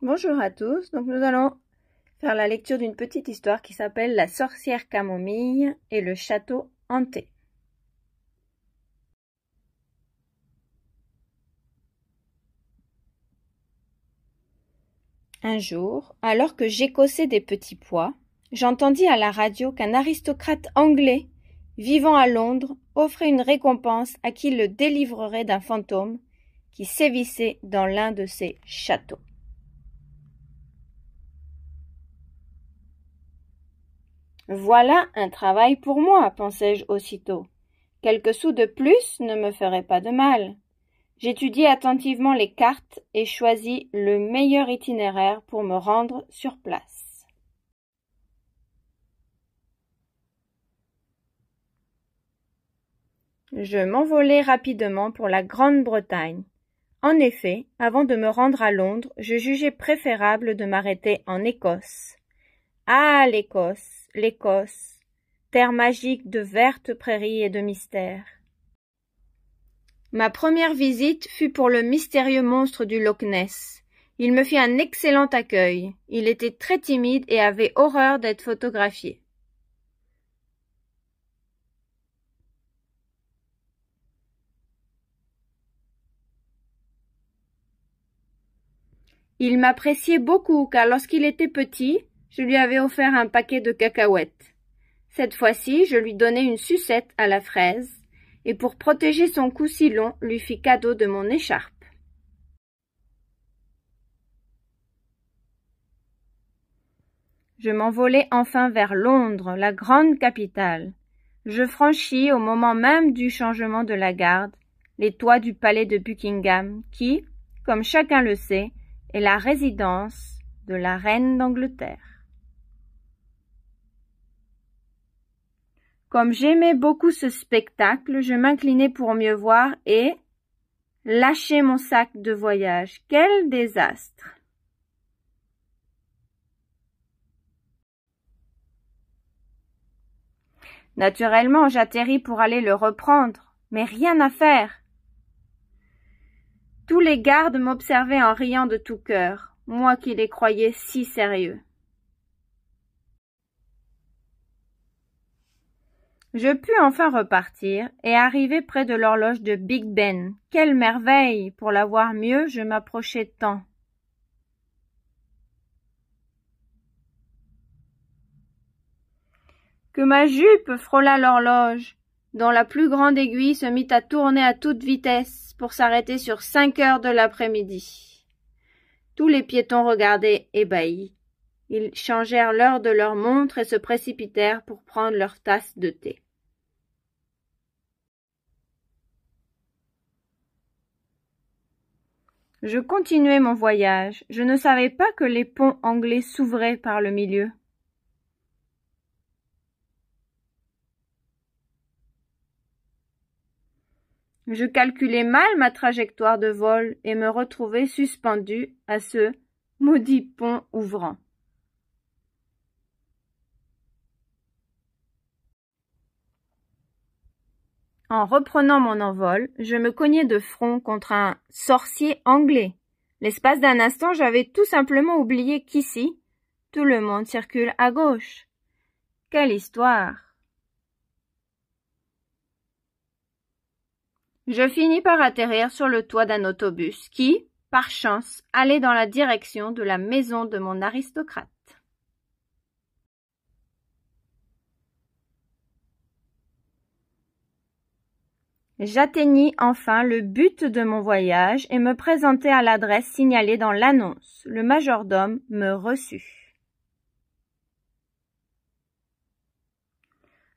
Bonjour à tous, donc nous allons faire la lecture d'une petite histoire qui s'appelle La sorcière camomille et le château hanté. Un jour, alors que j'écossais des petits pois, j'entendis à la radio qu'un aristocrate anglais, vivant à Londres, offrait une récompense à qui le délivrerait d'un fantôme qui sévissait dans l'un de ses châteaux. Voilà un travail pour moi, pensai-je aussitôt. Quelques sous de plus ne me feraient pas de mal. J'étudiai attentivement les cartes et choisis le meilleur itinéraire pour me rendre sur place. Je m'envolai rapidement pour la Grande-Bretagne. En effet, avant de me rendre à Londres, je jugeai préférable de m'arrêter en Écosse. Ah, l'Écosse, l'Écosse, terre magique de vertes prairies et de mystères. Ma première visite fut pour le mystérieux monstre du Loch Ness. Il me fit un excellent accueil. Il était très timide et avait horreur d'être photographié. Il m'appréciait beaucoup car lorsqu'il était petit, je lui avais offert un paquet de cacahuètes. Cette fois-ci, je lui donnai une sucette à la fraise et pour protéger son cou si long, lui fis cadeau de mon écharpe. Je m'envolai enfin vers Londres, la grande capitale. Je franchis, au moment même du changement de la garde, les toits du palais de Buckingham, qui, comme chacun le sait, est la résidence de la reine d'Angleterre. Comme j'aimais beaucoup ce spectacle, je m'inclinai pour mieux voir et lâchai mon sac de voyage. Quel désastre! Naturellement, j'atterris pour aller le reprendre, mais rien à faire. Tous les gardes m'observaient en riant de tout cœur, moi qui les croyais si sérieux. Je pus enfin repartir et arriver près de l'horloge de Big Ben. Quelle merveille! Pour la voir mieux, je m'approchai tant. Que ma jupe frôla l'horloge, dont la plus grande aiguille se mit à tourner à toute vitesse pour s'arrêter sur 5 heures de l'après-midi. Tous les piétons regardaient ébahis. Ils changèrent l'heure de leur montre et se précipitèrent pour prendre leur tasse de thé. Je continuai mon voyage. Je ne savais pas que les ponts anglais s'ouvraient par le milieu. Je calculai mal ma trajectoire de vol et me retrouvai suspendu à ce maudit pont ouvrant. En reprenant mon envol, je me cognai de front contre un sorcier anglais. L'espace d'un instant, j'avais tout simplement oublié qu'ici, tout le monde circule à gauche. Quelle histoire! Je finis par atterrir sur le toit d'un autobus qui, par chance, allait dans la direction de la maison de mon aristocrate. J'atteignis enfin le but de mon voyage et me présentai à l'adresse signalée dans l'annonce. Le majordome me reçut.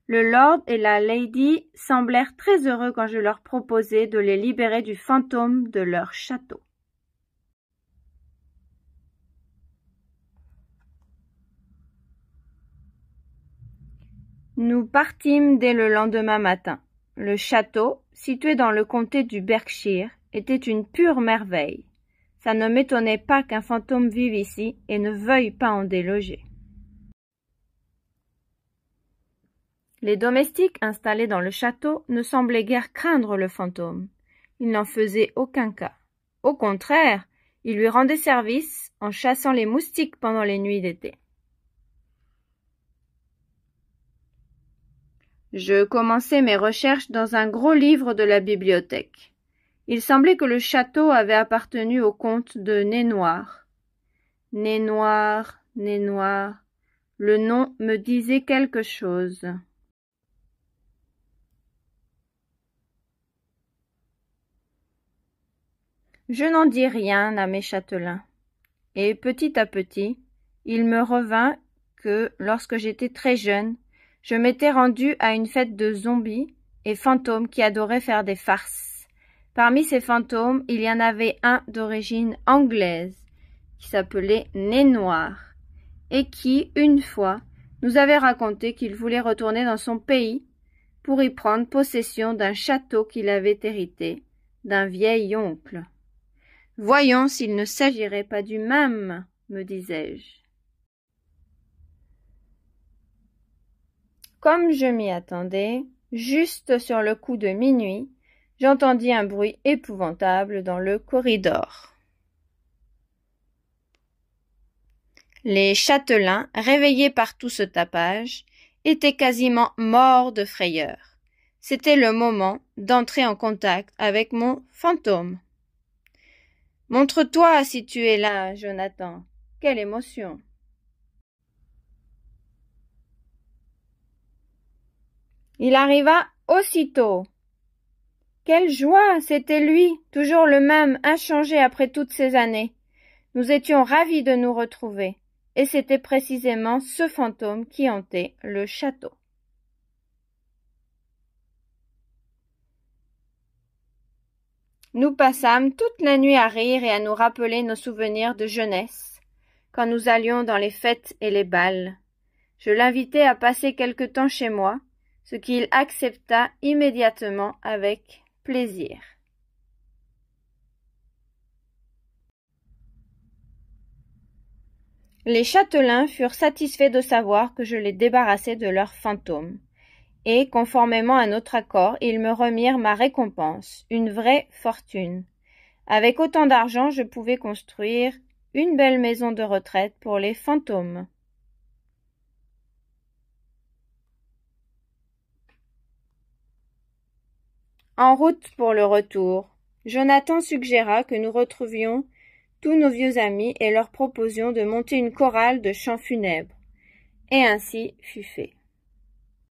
Le lord et la lady semblèrent très heureux quand je leur proposai de les libérer du fantôme de leur château. Nous partîmes dès le lendemain matin. Le château, situé dans le comté du Berkshire, était une pure merveille. Ça ne m'étonnait pas qu'un fantôme vive ici et ne veuille pas en déloger. Les domestiques installés dans le château ne semblaient guère craindre le fantôme. Ils n'en faisaient aucun cas. Au contraire, ils lui rendaient service en chassant les moustiques pendant les nuits d'été. Je commençai mes recherches dans un gros livre de la bibliothèque. Il semblait que le château avait appartenu au comte de Nez-Noir. Nez-Noir, Nez-Noir, le nom me disait quelque chose. Je n'en dis rien à mes châtelains, et petit à petit, il me revint que, lorsque j'étais très jeune, je m'étais rendu à une fête de zombies et fantômes qui adoraient faire des farces. Parmi ces fantômes, il y en avait un d'origine anglaise, qui s'appelait Nez-Noir, et qui, une fois, nous avait raconté qu'il voulait retourner dans son pays pour y prendre possession d'un château qu'il avait hérité d'un vieil oncle. « Voyons s'il ne s'agirait pas du même, » me disais-je. Comme je m'y attendais, juste sur le coup de minuit, j'entendis un bruit épouvantable dans le corridor. Les châtelains, réveillés par tout ce tapage, étaient quasiment morts de frayeur. C'était le moment d'entrer en contact avec mon fantôme. « Montre-toi si tu es là, Jonathan. Quelle émotion !» Il arriva aussitôt. Quelle joie! C'était lui, toujours le même, inchangé après toutes ces années. Nous étions ravis de nous retrouver, et c'était précisément ce fantôme qui hantait le château. Nous passâmes toute la nuit à rire et à nous rappeler nos souvenirs de jeunesse, quand nous allions dans les fêtes et les bals. Je l'invitai à passer quelque temps chez moi, ce qu'il accepta immédiatement avec plaisir. Les châtelains furent satisfaits de savoir que je les débarrassais de leurs fantômes. Et, conformément à notre accord, ils me remirent ma récompense, une vraie fortune. Avec autant d'argent, je pouvais construire une belle maison de retraite pour les fantômes. En route pour le retour, Jonathan suggéra que nous retrouvions tous nos vieux amis et leur proposions de monter une chorale de chants funèbres. Et ainsi fut fait.